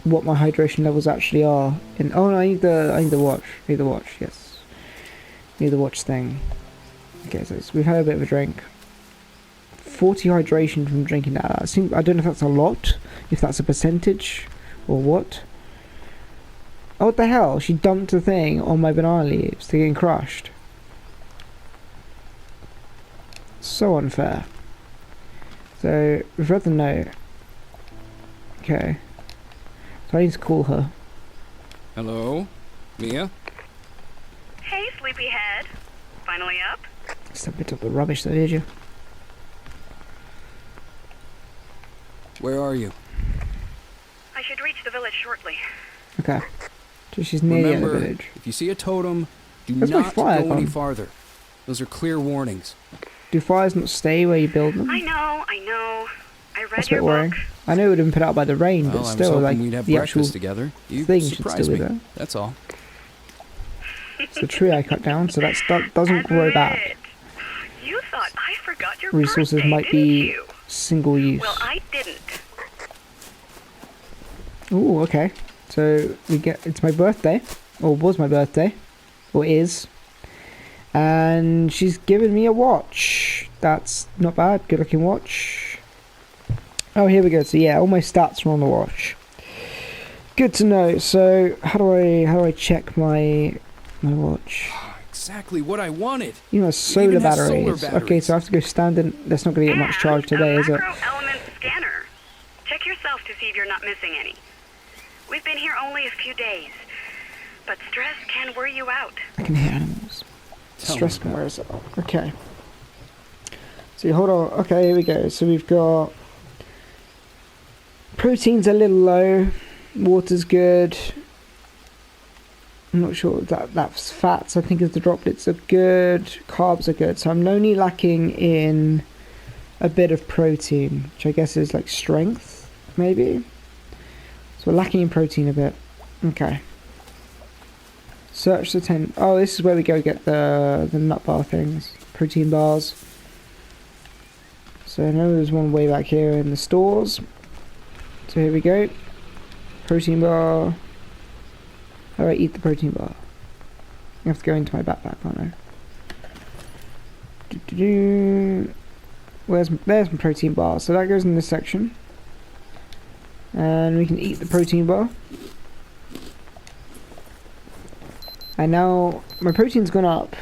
[SPEAKER 1] what my hydration levels actually are. Oh no, I need the watch. Yes. Need the watch thing. Okay, so we've had a bit of a drink. 40 hydration from drinking that. I don't know if that's a lot, if that's a percentage, or what. Oh, what the hell? She dumped the thing on my banana leaves. They're getting crushed. So unfair. So, we've read the note. Okay. So I need to call her.
[SPEAKER 3] Hello? Mia?
[SPEAKER 2] Hey, sleepyhead. Finally up?
[SPEAKER 1] Just a bit of the rubbish though, did you?
[SPEAKER 3] Where are you?
[SPEAKER 2] I should reach the village shortly.
[SPEAKER 1] Okay. So she's nearly at the
[SPEAKER 3] Remember,
[SPEAKER 1] village.
[SPEAKER 3] if you see a totem, do
[SPEAKER 1] Where's my
[SPEAKER 3] not
[SPEAKER 1] fire
[SPEAKER 3] go any
[SPEAKER 1] gone?
[SPEAKER 3] farther. Those are clear warnings.
[SPEAKER 1] Do fires not stay where you build them?
[SPEAKER 2] I know. I read
[SPEAKER 1] That's a
[SPEAKER 2] your
[SPEAKER 1] bit worrying.
[SPEAKER 2] book.
[SPEAKER 1] I know it would have been put out by the rain,
[SPEAKER 3] Well,
[SPEAKER 1] but
[SPEAKER 3] I
[SPEAKER 1] still,
[SPEAKER 3] was
[SPEAKER 1] like,
[SPEAKER 3] hoping we'd have
[SPEAKER 1] the actual
[SPEAKER 3] breakfast together. You
[SPEAKER 1] thing should
[SPEAKER 3] surprised
[SPEAKER 1] still be
[SPEAKER 3] me.
[SPEAKER 1] there.
[SPEAKER 3] That's all.
[SPEAKER 1] It's a tree I cut down, so that doesn't grow back.
[SPEAKER 2] Admit. You thought I forgot your
[SPEAKER 1] Resources
[SPEAKER 2] birthday,
[SPEAKER 1] might
[SPEAKER 2] didn't
[SPEAKER 1] be
[SPEAKER 2] you?
[SPEAKER 1] single use.
[SPEAKER 2] Well, I didn't.
[SPEAKER 1] Ooh, okay. So it's my birthday, or was my birthday, or is, and she's given me a watch. That's not bad. Good looking watch. Oh, here we go. So yeah, all my stats are on the watch. Good to know. So how do I check my watch?
[SPEAKER 3] Exactly what I wanted.
[SPEAKER 1] You know, solar
[SPEAKER 3] even have solar
[SPEAKER 1] batteries. Okay,
[SPEAKER 3] batteries.
[SPEAKER 1] so I have to go stand in. That's not going to get much charge today, is it?
[SPEAKER 2] A macro element scanner. Check yourself to see if you're not missing any. We've been here only a few days, but stress can wear you out.
[SPEAKER 1] I can hear animals.
[SPEAKER 3] Tell
[SPEAKER 1] Stress
[SPEAKER 3] me
[SPEAKER 1] can
[SPEAKER 3] about
[SPEAKER 1] wear us out. Okay. So hold on. Okay, here we go. So we've got protein's a little low. Water's good. I'm not sure that's fats. I think is the droplets are good. Carbs are good. So I'm only lacking in a bit of protein, which I guess is like strength, maybe. So we're lacking in protein a bit. Okay. Search the 10. Oh, this is where we go get the nut bar things. Protein bars. So I know there's one way back here in the stores. So here we go. Protein bar. How do I eat the protein bar? I have to go into my backpack, aren't I? there's my protein bar. So that goes in this section. And we can eat the protein bar. And now my protein's gone up.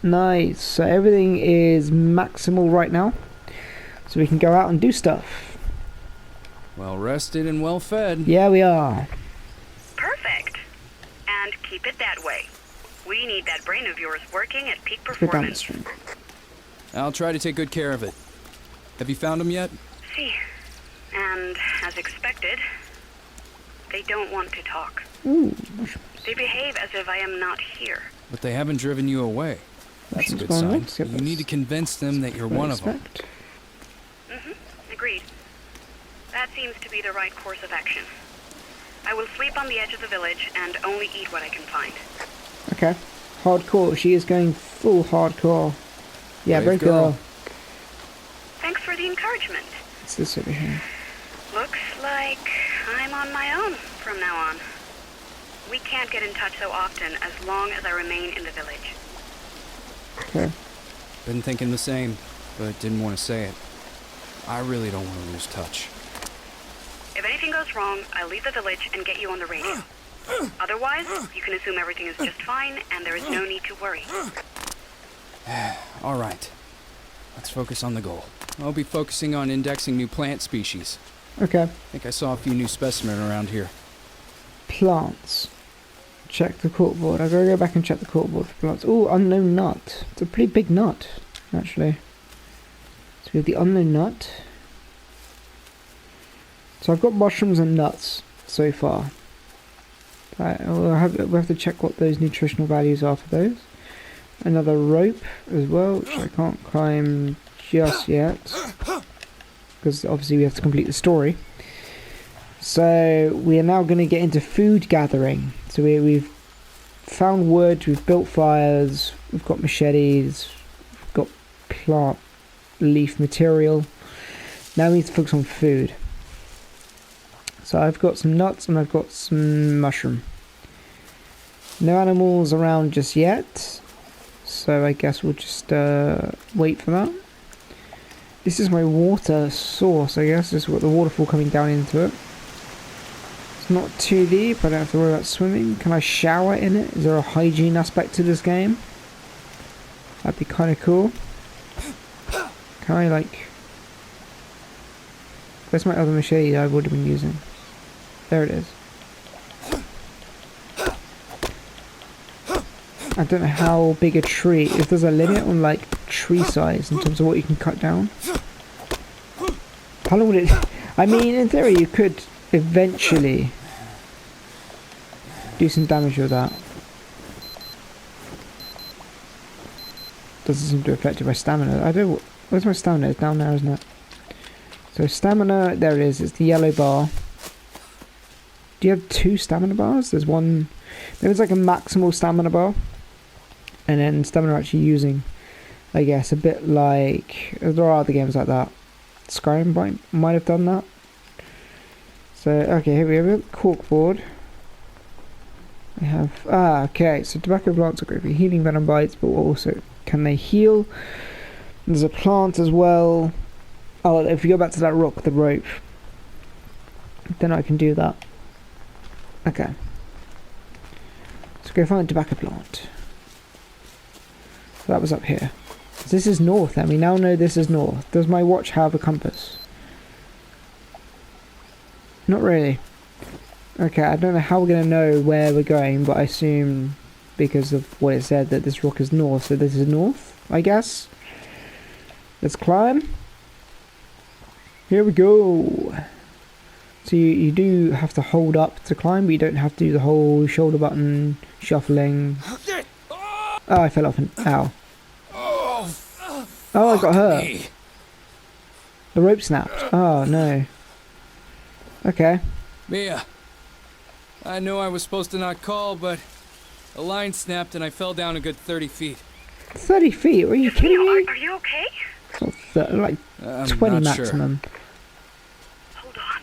[SPEAKER 1] Nice. So everything is maximal right now. So we can go out and do stuff.
[SPEAKER 3] Well rested and well fed.
[SPEAKER 1] Yeah, we are.
[SPEAKER 2] Perfect. And keep it that way. We need that brain of yours working at peak
[SPEAKER 1] Let's go down the
[SPEAKER 2] performance.
[SPEAKER 1] stream.
[SPEAKER 3] I'll try to take good care of it. Have you found him yet?
[SPEAKER 2] See. And as expected, they don't want to talk.
[SPEAKER 1] Ooh,
[SPEAKER 2] They behave as if I am not here.
[SPEAKER 3] But they haven't driven you away. That's a
[SPEAKER 1] mushrooms
[SPEAKER 3] good
[SPEAKER 1] gone
[SPEAKER 3] sign.
[SPEAKER 1] right. Let's get
[SPEAKER 3] You need to
[SPEAKER 1] this.
[SPEAKER 3] convince them that you're one of them.
[SPEAKER 1] Respect.
[SPEAKER 2] Agreed. That seems to be the right course of action. I will sleep on the edge of the village and only eat what I can find.
[SPEAKER 1] Okay. Hardcore. She is going full hardcore. Yeah,
[SPEAKER 3] Brave
[SPEAKER 1] brave girl.
[SPEAKER 3] girl.
[SPEAKER 2] Thanks for the encouragement.
[SPEAKER 1] It's this over here.
[SPEAKER 2] Looks like I'm on my own from now on. We can't get in touch so often as long as I remain in the village.
[SPEAKER 1] Okay.
[SPEAKER 3] Been thinking the same, but didn't want to say it. I really don't want to lose touch.
[SPEAKER 2] If anything goes wrong, I'll leave the village and get you on the radio. Otherwise, you can assume everything is just fine and there is no need to worry.
[SPEAKER 3] All right. Let's focus on the goal. I'll be focusing on indexing new plant species.
[SPEAKER 1] Okay.
[SPEAKER 3] I think I saw a few new specimens around here.
[SPEAKER 1] Plants. Check the corkboard. I've got to go back and check the corkboard for plants. Oh, unknown nut. It's a pretty big nut, actually. So we have the unknown nut. So I've got mushrooms and nuts so far. We'll have to check what those nutritional values are for those. Another rope as well, which I can't climb just yet. Because obviously we have to complete the story. So we are now going to get into food gathering. So we've found wood, we've built fires, we've got machetes, we've got plant leaf material. Now we need to focus on food. So I've got some nuts and I've got some mushroom. No animals around just yet. So I guess we'll just wait for that. This is my water source, I guess. This is what the waterfall coming down into it. It's not too deep, I don't have to worry about swimming. Can I shower in it? Is there a hygiene aspect to this game? That'd be kind of cool. Can I like... Where's my other machete I would have been using? There it is. I don't know how big a tree... If there's a limit on like tree size in terms of what you can cut down. How long would it... I mean, in theory you could eventually do some damage with that. Doesn't seem to affect my stamina. I don't... Where's my stamina? It's down there, isn't it? So stamina, there it is. It's the yellow bar. Do you have 2 stamina bars? There's one... There's like a maximal stamina bar. And then stamina actually using, I guess, a bit like... There are other games like that. Skyrim might have done that. So, okay, here we have a corkboard. We have... okay. So tobacco plants are great for healing venom bites, but also can they heal? There's a plant as well. Oh, if you go back to that rock, the rope, then I can do that. Okay. Let's go find a tobacco plant. So that was up here. So this is north, and we now know this is north. Does my watch have a compass? Not really. Okay, I don't know how we're going to know where we're going, but I assume because of what it said that this rock is north, so this is north, I guess. Let's climb. Here we go. So you do have to hold up to climb, but you don't have to do the whole shoulder button shuffling. Oh, I fell off and... Ow. Oh, I got hurt. The rope snapped. Oh, no. Okay.
[SPEAKER 3] Mia, I know I was supposed to not call, but a line snapped and I fell down a good 30 feet.
[SPEAKER 1] 30 feet? Are you kidding me?
[SPEAKER 2] Are you okay?
[SPEAKER 1] Like
[SPEAKER 3] I'm
[SPEAKER 1] 20
[SPEAKER 3] not sure.
[SPEAKER 1] maximum.
[SPEAKER 2] Hold on.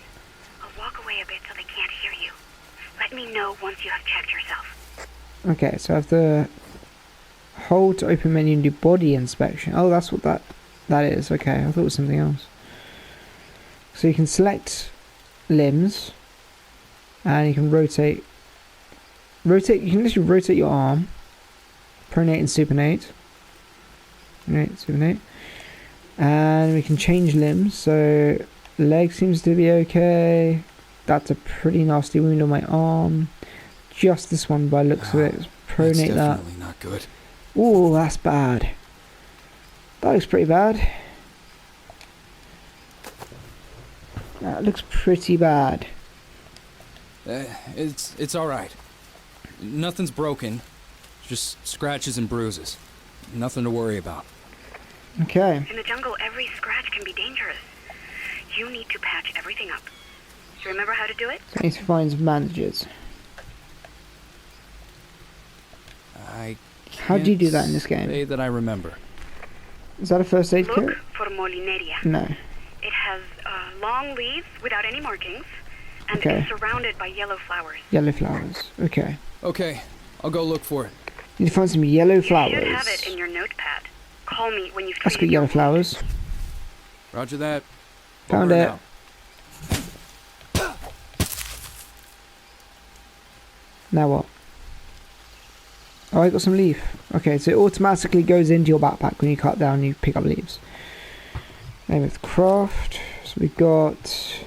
[SPEAKER 2] I'll walk away a bit so they can't hear you. Let me know once you have checked yourself.
[SPEAKER 1] Okay, so I have to hold to open menu and do body inspection. Oh, that's what that That is, okay. I thought it was something else. So you can select limbs. And you can rotate. You can literally rotate your arm. Pronate and supinate. Pronate, supinate. And we can change limbs. So leg seems to be okay. That's a pretty nasty wound on my arm. Just this one by looks of it. Let's pronate that.
[SPEAKER 3] Definitely not good.
[SPEAKER 1] Oh, that's bad. That looks pretty bad. That looks pretty bad.
[SPEAKER 3] It's all right. Nothing's broken. Just scratches and bruises. Nothing to worry about.
[SPEAKER 1] Okay.
[SPEAKER 2] In the jungle, every scratch can be dangerous. You need to patch everything up. Do you remember how to do it?
[SPEAKER 1] So I need to find some bandages. How do you do that in this game?
[SPEAKER 3] Say that I remember.
[SPEAKER 1] Is that a first aid
[SPEAKER 2] Look
[SPEAKER 1] kit?
[SPEAKER 2] for Molineria.
[SPEAKER 1] No.
[SPEAKER 2] It has long leaves without any markings, and
[SPEAKER 1] Okay.
[SPEAKER 2] is surrounded by yellow flowers.
[SPEAKER 1] Yellow flowers. Okay.
[SPEAKER 3] Okay, I'll go look for it.
[SPEAKER 1] Need to find some yellow flowers.
[SPEAKER 2] You should have it in your notepad. Call me when you've
[SPEAKER 1] Let's
[SPEAKER 2] treated
[SPEAKER 1] get yellow
[SPEAKER 2] your
[SPEAKER 1] flowers.
[SPEAKER 3] Roger that.
[SPEAKER 1] Found
[SPEAKER 3] Over
[SPEAKER 1] it.
[SPEAKER 3] now.
[SPEAKER 1] Now what? Oh, I got some leaf. Okay, so it automatically goes into your backpack when you cut down and you pick up leaves. Name of craft. So we've got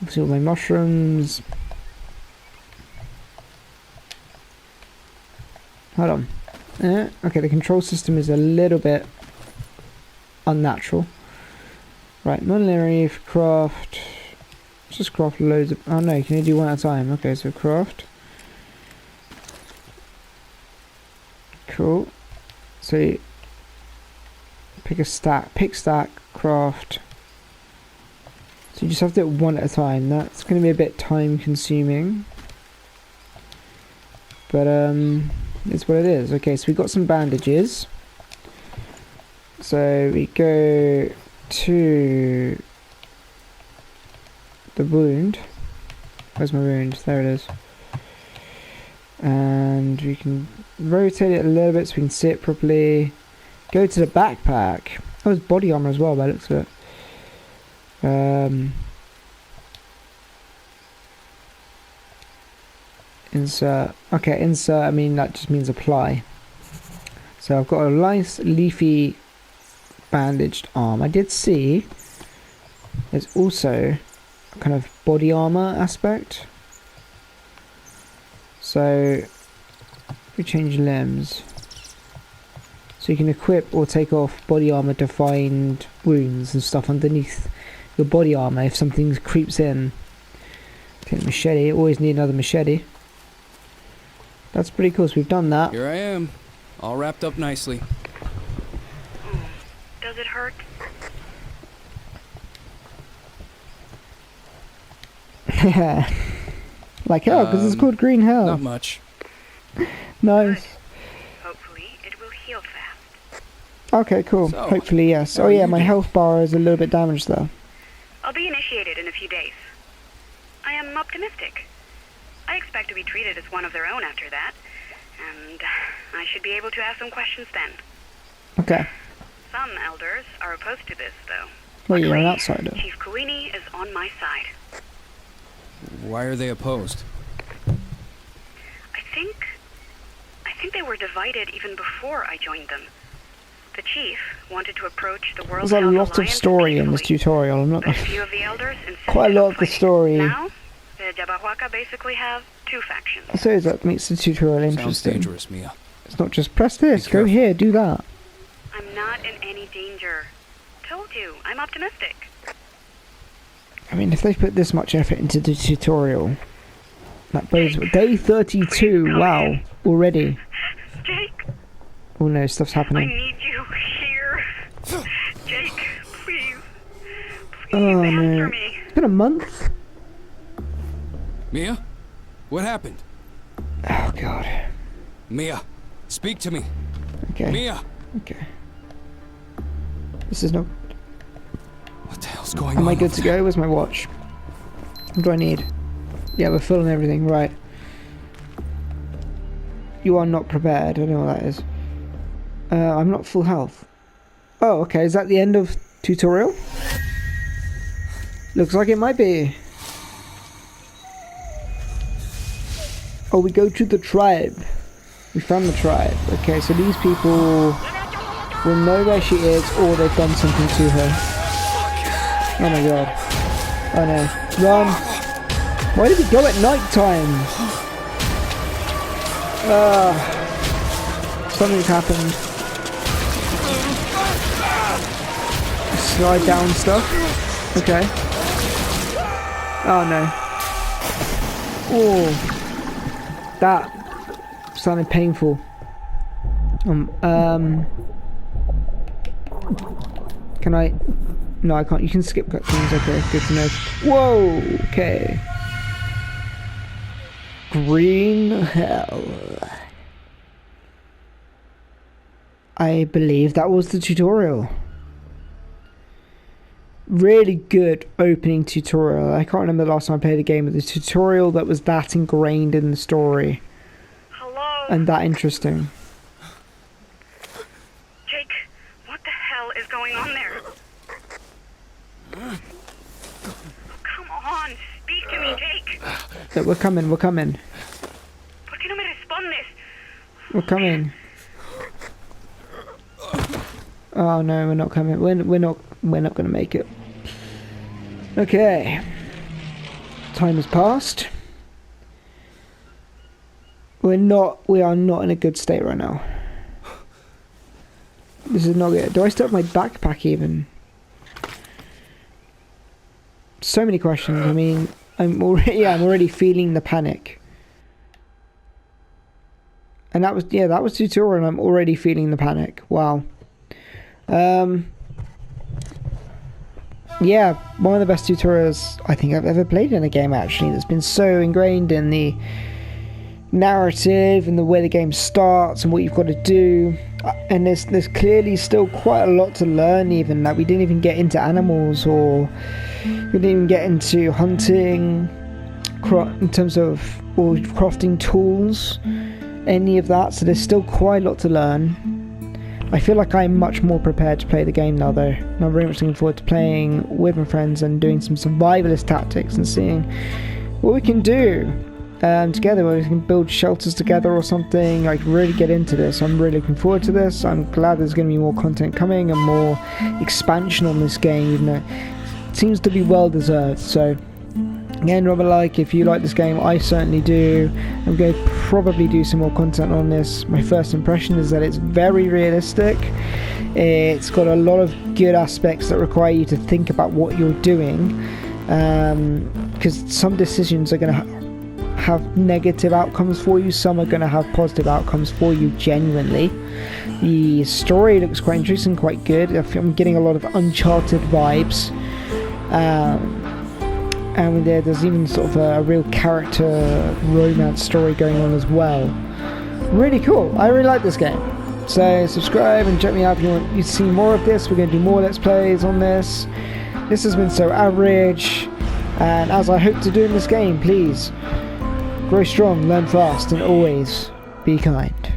[SPEAKER 1] obviously all my mushrooms. Hold on. Okay, the control system is a little bit unnatural. Right, Monolary craft. Let's just craft loads of. Oh no, you can only do one at a time. Okay, so craft. Cool. So you pick a stack, craft. So you just have to do it one at a time. That's going to be a bit time consuming. But it's what it is. Okay, so we got some bandages. So we go to the wound. Where's my wound? There it is. And we can rotate it a little bit so we can see it properly. Go to the backpack. Oh, there's body armor as well by the looks of it. Insert. Okay, insert, I mean that just means apply. So I've got a nice leafy bandaged arm. I did see there's also a kind of body armor aspect. So if we change limbs, so you can equip or take off body armor to find wounds and stuff underneath your body armor if something creeps in. Take the machete, always need another machete. That's pretty cool, so we've done that.
[SPEAKER 3] Here I am, all wrapped up nicely.
[SPEAKER 2] Does it hurt?
[SPEAKER 1] Yeah. Like hell, because it's called Green Hell.
[SPEAKER 3] Not much.
[SPEAKER 1] Nice.
[SPEAKER 2] Hopefully, it will heal fast.
[SPEAKER 1] Okay, cool.
[SPEAKER 3] So,
[SPEAKER 1] Hopefully, yes.
[SPEAKER 3] how
[SPEAKER 1] Oh
[SPEAKER 3] are
[SPEAKER 1] yeah,
[SPEAKER 3] you
[SPEAKER 1] my
[SPEAKER 3] doing?
[SPEAKER 1] health bar is a little bit damaged though.
[SPEAKER 2] I'll be initiated in a few days. I am optimistic. I expect to be treated as one of their own after that, and I should be able to ask some questions then.
[SPEAKER 1] Okay.
[SPEAKER 2] Some elders are opposed to this, though.
[SPEAKER 1] Well, you're an
[SPEAKER 2] Luckily,
[SPEAKER 1] outsider.
[SPEAKER 2] Chief Kawini is on my side.
[SPEAKER 3] Why are they opposed?
[SPEAKER 2] I think they were divided even before I joined them. The chief wanted to approach the World
[SPEAKER 1] There's a
[SPEAKER 2] Health
[SPEAKER 1] lot of
[SPEAKER 2] Alliance
[SPEAKER 1] story in this
[SPEAKER 2] peacefully,
[SPEAKER 1] tutorial. I'm not.
[SPEAKER 2] but a few of the elders insisted
[SPEAKER 1] Quite a lot
[SPEAKER 2] on
[SPEAKER 1] of the
[SPEAKER 2] fighting.
[SPEAKER 1] story.
[SPEAKER 2] Now, the Jabahuaca basically have two factions.
[SPEAKER 1] I suppose that makes the tutorial
[SPEAKER 3] Sounds
[SPEAKER 1] interesting.
[SPEAKER 3] dangerous, Mia.
[SPEAKER 1] It's not just press this,
[SPEAKER 3] Be
[SPEAKER 1] go
[SPEAKER 3] careful.
[SPEAKER 1] here, do that.
[SPEAKER 2] I'm not in any danger. Told you, I'm optimistic.
[SPEAKER 1] I mean, if they put this much effort into the tutorial, that bodes. Day 32. Wow, already.
[SPEAKER 2] Jake,
[SPEAKER 1] Oh no, stuff's
[SPEAKER 2] I
[SPEAKER 1] happening.
[SPEAKER 2] need you here. Jake, please. Please
[SPEAKER 1] Oh
[SPEAKER 2] answer
[SPEAKER 1] no,
[SPEAKER 2] me.
[SPEAKER 1] it's been a month.
[SPEAKER 3] Mia? What happened?
[SPEAKER 1] Oh god.
[SPEAKER 3] Mia, speak to me.
[SPEAKER 1] Okay.
[SPEAKER 3] Mia!
[SPEAKER 1] Okay. This is not.
[SPEAKER 3] What the hell's going on?
[SPEAKER 1] Am I good
[SPEAKER 3] over
[SPEAKER 1] to
[SPEAKER 3] there?
[SPEAKER 1] go? Where's my watch? What do I need? Yeah, we're full and everything, right. You are not prepared, I don't know what that is. I'm not full health. Oh, okay. Is that the end of tutorial? Looks like it might be. Oh, we go to the tribe. We found the tribe. Okay, so these people will know where she is, or they've done something to her. Oh my god. Oh no. Run! Why did we go at night time? Something's happened. Slide down stuff. Okay. Oh no. Oh. That sounded painful. Can I? No, I can't. You can skip cutscenes. Okay, good to know. Whoa. Okay. Green Hell. I believe that was the tutorial. Really good opening tutorial. I can't remember the last time I played a game with a tutorial that was that ingrained in the story.
[SPEAKER 2] Hello?
[SPEAKER 1] And that interesting.
[SPEAKER 2] Jake, what the hell is going on there? Oh, come on, speak to me, Jake.
[SPEAKER 1] So we're coming, we're coming.
[SPEAKER 2] ¿Por qué no me respondes?
[SPEAKER 1] We're coming. Oh no, we're not coming. We're not gonna make it. Okay. Time has passed. We are not in a good state right now. This is not good. Do I still have my backpack even? So many questions. I mean, I'm already feeling the panic. And that was tutorial and I'm already feeling the panic. Wow. Yeah, one of the best tutorials I think I've ever played in a game, actually. That's been so ingrained in the narrative and the way the game starts and what you've got to do. And there's clearly still quite a lot to learn, even. Like, we didn't even get into animals, or we didn't even get into hunting in terms of, or crafting tools, any of that. So there's still quite a lot to learn. I feel like I'm much more prepared to play the game now, though. And I'm very much looking forward to playing with my friends and doing some survivalist tactics and seeing what we can do together, where we can build shelters together or something. I can really get into this. I'm really looking forward to this. I'm glad there's going to be more content coming and more expansion on this game, even though it seems to be well deserved. So again, drop a like if you like this game. I certainly do. I'm going to probably do some more content on this. My first impression is that it's very realistic. It's got a lot of good aspects that require you to think about what you're doing, because some decisions are going to have negative outcomes for you, some are going to have positive outcomes for you genuinely. The story looks quite interesting, quite good. I'm getting a lot of Uncharted vibes. And there's even sort of a real character romance story going on as well. Really cool. I really like this game. So subscribe and check me out if you want to see more of this. We're going to do more Let's Plays on this. This has been So Average. And as I hope to do in this game, please grow strong, learn fast, and always be kind.